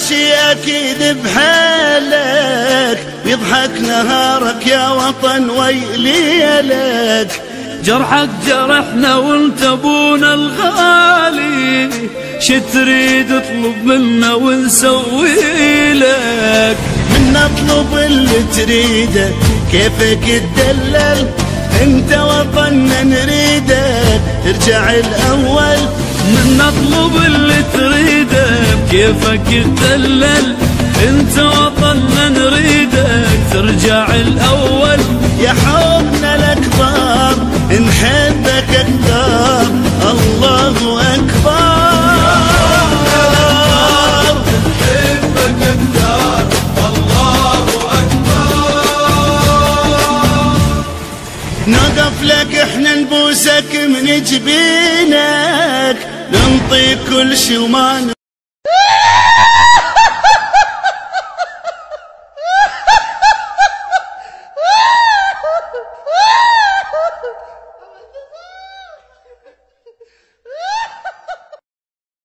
شي أكيد بحالك، يضحك نهارك يا وطن ويلي لك. جرحك جرحنا وانت ابونا الغالي، شتريد اطلب منا ونسوي لك. من اطلب اللي تريده كيفك تدلل، انت وطننا نريدك ترجع الاول. من اطلب اللي تريده كيفك تدلل، انت وطننا نريدك ترجع الاول. يا حبنا الاكبر نحبك اكثر، الله اكبر. نقف لك احنا نبوسك من جبينك، ننطيك كل شي وما